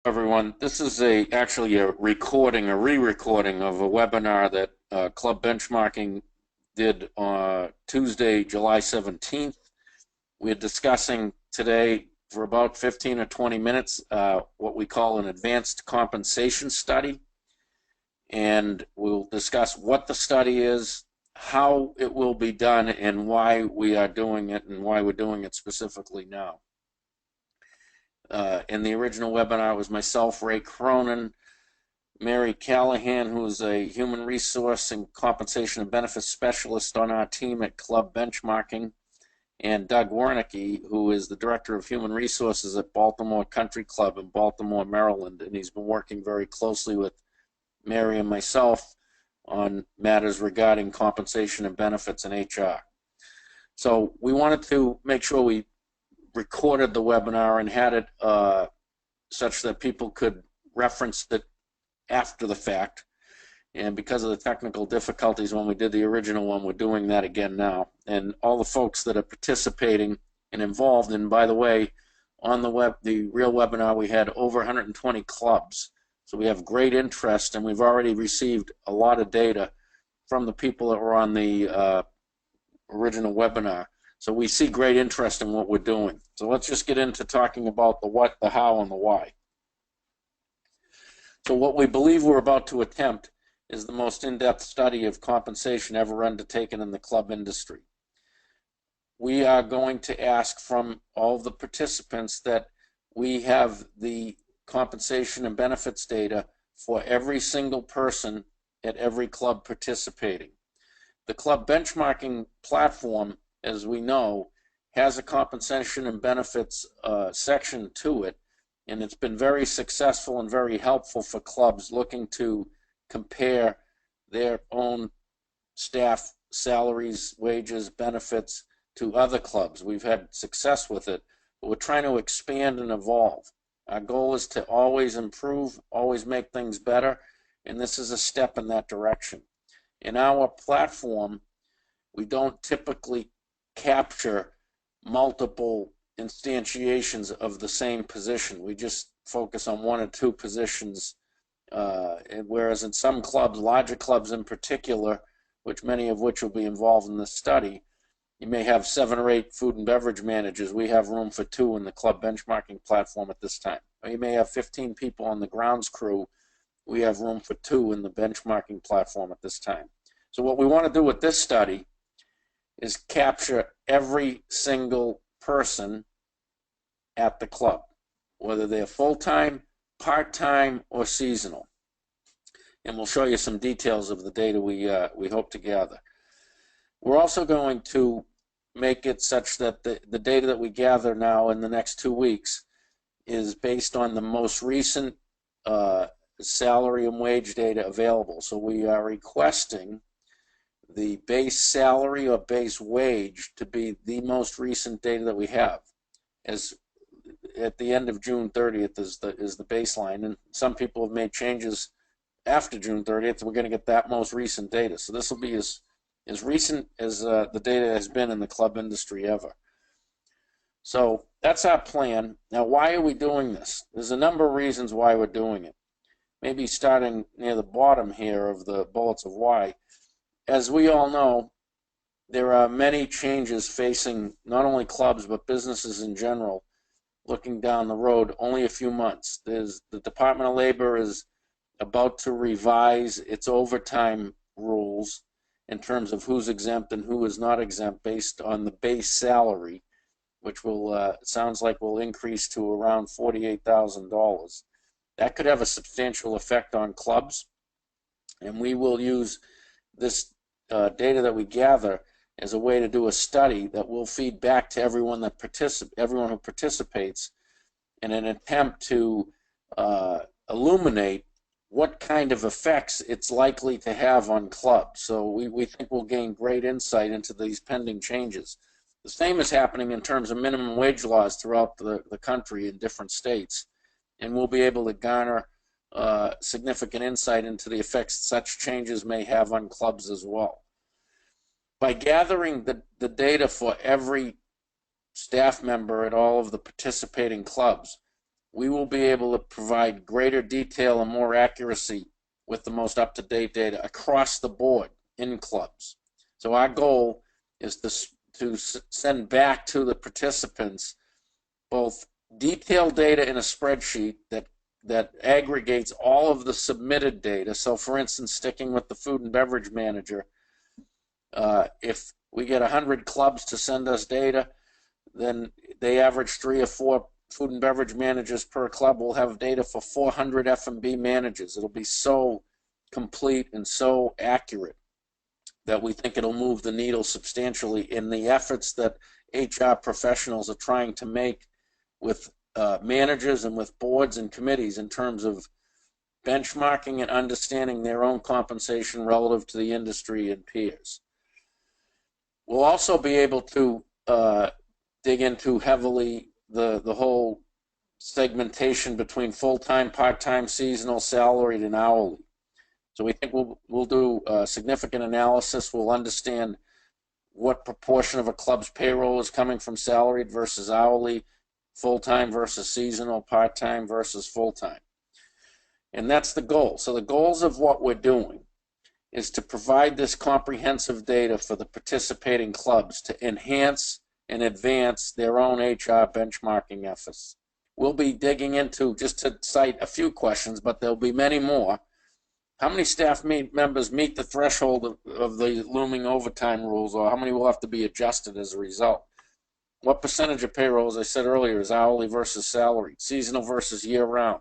Everyone. This is actually a recording, a re-recording of a webinar that Club Benchmarking did Tuesday, July 17th. We're discussing today for about 15 or 20 minutes what we call an advanced compensation study. And we'll discuss what the study is, how it will be done, and why we are doing it and why we're doing it specifically now. In the original webinar, it was myself, Ray Cronin, Mary Callahan, who is a human resource and compensation and benefits specialist on our team at Club Benchmarking, and Doug Wernicke, who is the director of human resources at Baltimore Country Club in Baltimore, Maryland, and he's been working very closely with Mary and myself on matters regarding compensation and benefits and HR. So we wanted to make sure we recorded the webinar and had it such that people could reference it after the fact. And because of the technical difficulties when we did the original one, we're doing that again now. And all the folks that are participating and involved, and by the way, on the real webinar, we had over 120 clubs. So we have great interest, and we've already received a lot of data from the people that were on the original webinar. So we see great interest in what we're doing. So let's just get into talking about the what, the how, and the why. So what we believe we're about to attempt is the most in-depth study of compensation ever undertaken in the club industry. We are going to ask from all of the participants that we have the compensation and benefits data for every single person at every club participating. The club benchmarking platform, as we know, has a compensation and benefits section to it, and it's been very successful and very helpful for clubs looking to compare their own staff salaries, wages, benefits to other clubs. We've had success with it, but we're trying to expand and evolve. Our goal is to always improve, always make things better, and this is a step in that direction. In our platform, we don't typically capture multiple instantiations of the same position. We just focus on one or two positions, whereas in some clubs, larger clubs in particular, which many of which will be involved in this study, you may have 7 or 8 food and beverage managers. We have room for 2 in the club benchmarking platform at this time. Or you may have 15 people on the grounds crew. We have room for 2 in the benchmarking platform at this time. So what we want to do with this study is capture every single person at the club, whether they're full-time, part-time, or seasonal. And we'll show you some details of the data we hope to gather. We're also going to make it such that the data that we gather now in the next 2 weeks is based on the most recent salary and wage data available. So we are requesting the base salary or base wage to be the most recent data that we have. As at the end of June 30th is the baseline, and some people have made changes after June 30th. We're going to get that most recent data. So this will be as recent as the data has been in the club industry ever. So that's our plan. Now, why are we doing this? There's a number of reasons why we're doing it. Maybe starting near the bottom here of the bullets of why. As we all know, there are many changes facing not only clubs but businesses in general looking down the road only a few months. The Department of Labor is about to revise its overtime rules in terms of who's exempt and who is not exempt based on the base salary, which will sounds like will increase to around $48,000. That could have a substantial effect on clubs, and we will use this data that we gather as a way to do a study that will feed back to everyone who participates in an attempt to illuminate what kind of effects it's likely to have on clubs. So we think we'll gain great insight into these pending changes. The same is happening in terms of minimum wage laws throughout the country in different states, and we'll be able to garner significant insight into the effects such changes may have on clubs as well. By gathering the data for every staff member at all of the participating clubs, we will be able to provide greater detail and more accuracy with the most up-to-date data across the board in clubs. So our goal is to send back to the participants both detailed data in a spreadsheet that aggregates all of the submitted data. So for instance, sticking with the food and beverage manager, if we get 100 clubs to send us data, then they average 3 or 4 food and beverage managers per club. Will have data for 400 F&B managers. It'll be so complete and so accurate that we think it'll move the needle substantially in the efforts that HR professionals are trying to make with managers and with boards and committees in terms of benchmarking and understanding their own compensation relative to the industry and peers. We'll also be able to dig into heavily the whole segmentation between full-time, part-time, seasonal, salaried, and hourly. So we think we'll do significant analysis. We'll understand what proportion of a club's payroll is coming from salaried versus hourly, full-time versus seasonal, part-time versus full-time. And that's the goal. So the goals of what we're doing is to provide this comprehensive data for the participating clubs to enhance and advance their own HR benchmarking efforts. We'll be digging into, just to cite a few questions, but there'll be many more. How many staff members meet the threshold of the looming overtime rules, or how many will have to be adjusted as a result? What percentage of payroll, as I said earlier, is hourly versus salaried, seasonal versus year-round?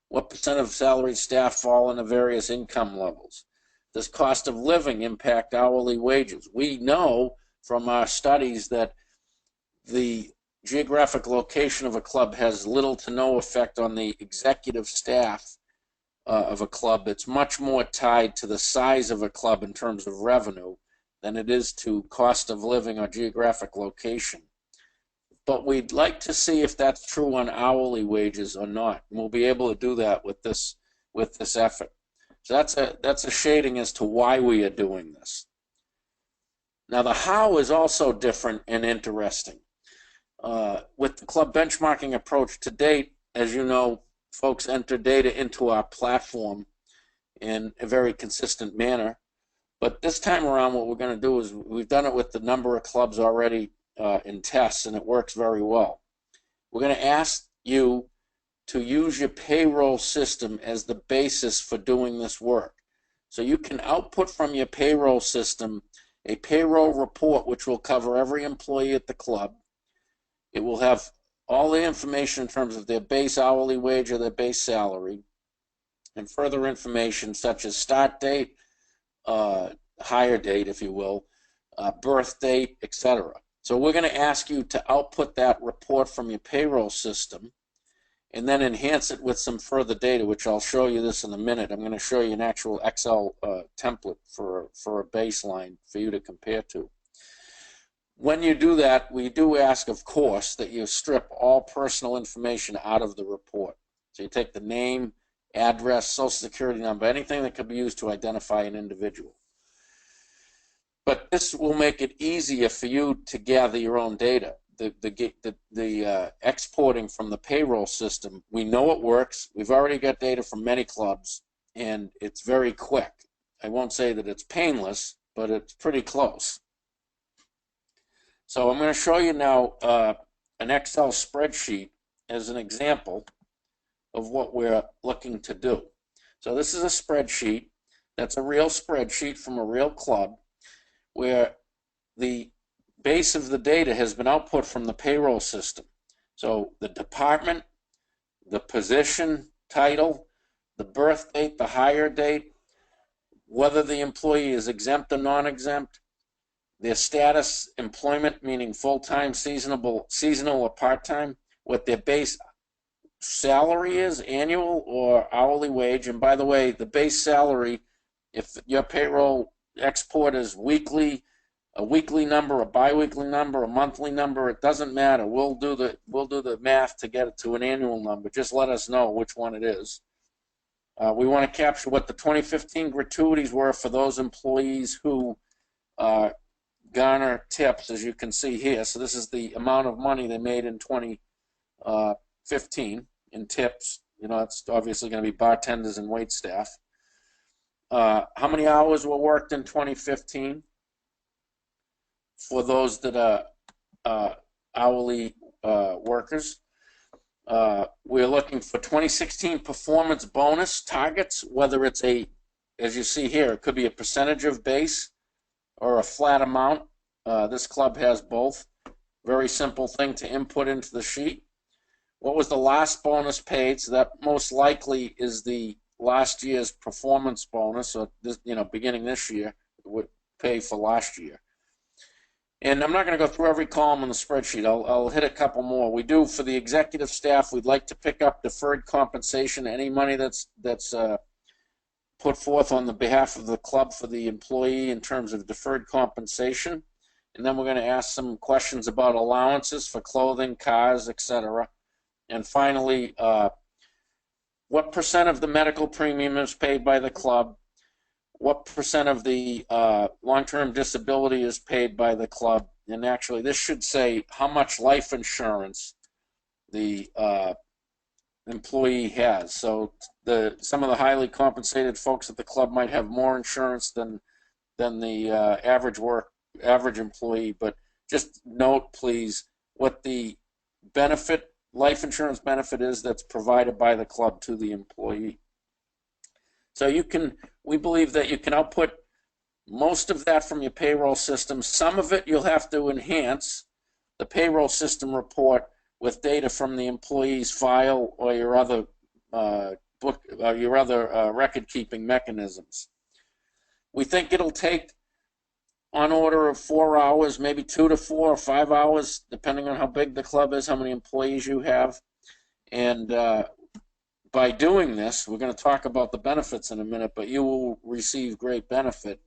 What percent of salaried staff fall into various income levels? Does cost of living impact hourly wages? We know from our studies that the geographic location of a club has little to no effect on the executive staff of a club. It's much more tied to the size of a club in terms of revenue than it is to cost of living or geographic location. But we'd like to see if that's true on hourly wages or not. And we'll be able to do that with this effort. So that's a shading as to why we are doing this. Now the how is also different and interesting. With the club benchmarking approach to date, as you know, folks enter data into our platform in a very consistent manner. But this time around, what we're going to do is we've done it with the number of clubs already in tests, and it works very well. We're going to ask you to use your payroll system as the basis for doing this work. So you can output from your payroll system a payroll report which will cover every employee at the club. It will have all the information in terms of their base hourly wage or their base salary, and further information such as start date, hire date, if you will, birth date, etc. So we're going to ask you to output that report from your payroll system and then enhance it with some further data, which I'll show you this in a minute. I'm going to show you an actual Excel template for a baseline for you to compare to. When you do that, we do ask, of course, that you strip all personal information out of the report. So you take the name, address, social security number, anything that could be used to identify an individual. But this will make it easier for you to gather your own data. The exporting from the payroll system, we know it works. We've already got data from many clubs, and it's very quick. I won't say that it's painless, but it's pretty close. So I'm going to show you now an Excel spreadsheet as an example of what we're looking to do. So this is a spreadsheet that's a real spreadsheet from a real club where the base of the data has been output from the payroll system. So the department, the position, title, the birth date, the hire date, whether the employee is exempt or non-exempt, their status, employment, meaning full-time, seasonal or part-time, what their base salary is, annual or hourly wage. And by the way, the base salary, if your payroll export is weekly, a weekly number, a bi-weekly number, a monthly number, it doesn't matter. We'll do the math to get it to an annual number. Just let us know which one it is. We want to capture what the 2015 gratuities were for those employees who garner tips, as you can see here. So this is the amount of money they made in 2015. 2015 in tips. You know, it's obviously going to be bartenders and wait staff. How many hours were worked in 2015 for those that are hourly workers? We're looking for 2016 performance bonus targets, whether it's as you see here, it could be a percentage of base or a flat amount. This club has both. Very simple thing to input into the sheet. What was the last bonus paid? So that most likely is the last year's performance bonus, or this, beginning this year, it would pay for last year. And I'm not going to go through every column on the spreadsheet. I'll hit a couple more. We do, for the executive staff, we'd like to pick up deferred compensation, any money that's put forth on the behalf of the club for the employee in terms of deferred compensation. And then we're going to ask some questions about allowances for clothing, cars, etc. And finally, what percent of the medical premium is paid by the club? What percent of the long-term disability is paid by the club? And actually, this should say how much life insurance the employee has. So some of the highly compensated folks at the club might have more insurance than the average employee. But just note, please, what the life insurance benefit is that's provided by the club to the employee. So we believe that you can output most of that from your payroll system. Some of it you'll have to enhance the payroll system report with data from the employee's file or your other record-keeping mechanisms. We think it'll take on order of 4 hours, maybe 2 to 4 or 5 hours, depending on how big the club is, how many employees you have. And by doing this, we're going to talk about the benefits in a minute, but you will receive great benefit.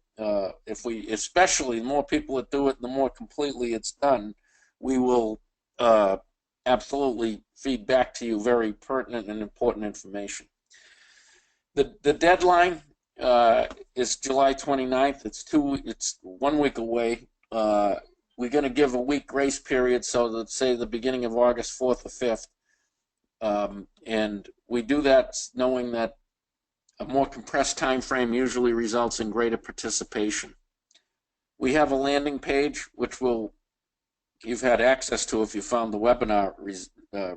Especially the more people that do it, the more completely it's done, we will absolutely feed back to you very pertinent and important information. The deadline is July 29th. It's 1 week away. We're going to give a week grace period, so let's say the beginning of August 4th or 5th. And we do that knowing that a more compressed time frame usually results in greater participation. We have a landing page which you've had access to if you found the webinar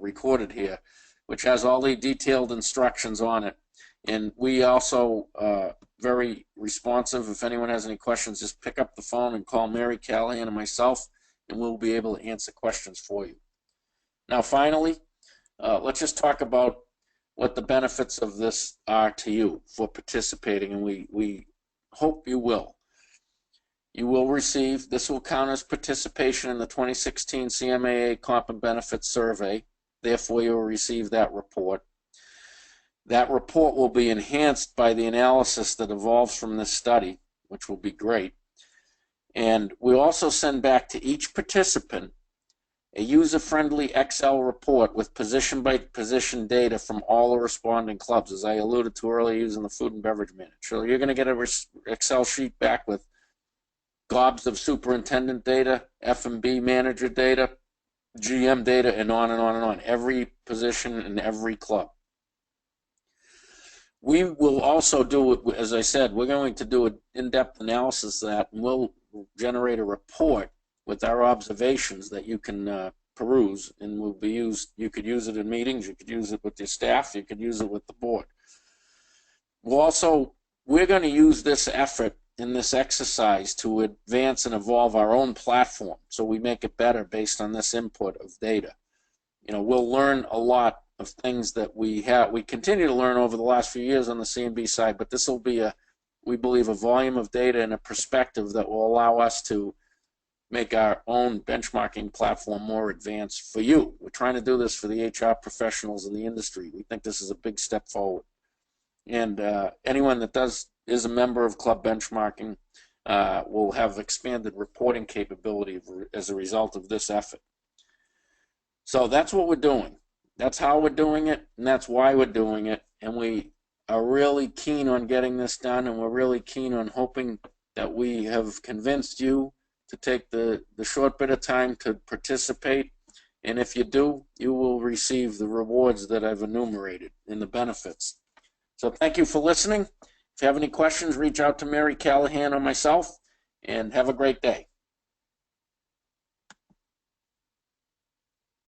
recorded here, which has all the detailed instructions on it. And we also very responsive. If anyone has any questions, just pick up the phone and call Mary Callahan and myself, and we'll be able to answer questions for you. Now, finally, let's just talk about what the benefits of this are to you for participating, and we hope you will. You will receive, this will count as participation in the 2016 CMAA Comp and Benefits Survey. Therefore, you will receive that report. That report will be enhanced by the analysis that evolves from this study, which will be great. And we'll also send back to each participant a user-friendly Excel report with position-by-position data from all the responding clubs, as I alluded to earlier, using the food and beverage manager. So you're going to get an Excel sheet back with gobs of superintendent data, F&B manager data, GM data, and on and on and on. Every position in every club. We will also do, as I said, we're going to do an in-depth analysis of that, and we'll generate a report with our observations that you can peruse, and will be used. You could use it in meetings, you could use it with your staff, you could use it with the board. We're going to use this effort in this exercise to advance and evolve our own platform, so we make it better based on this input of data. We'll learn a lot of things that we continue to learn over the last few years on the C&B side, but this will be we believe, a volume of data and a perspective that will allow us to make our own benchmarking platform more advanced for you. We're trying to do this for the HR professionals in the industry. We think this is a big step forward. And anyone that is a member of Club Benchmarking will have expanded reporting capability as a result of this effort. So that's what we're doing. That's how we're doing it, and that's why we're doing it. And we are really keen on getting this done, and we're really keen on hoping that we have convinced you to take the short bit of time to participate And if you do, you will receive the rewards that I've enumerated and the benefits. So thank you for listening. If you have any questions, reach out to Mary Callahan or myself, and have a great day.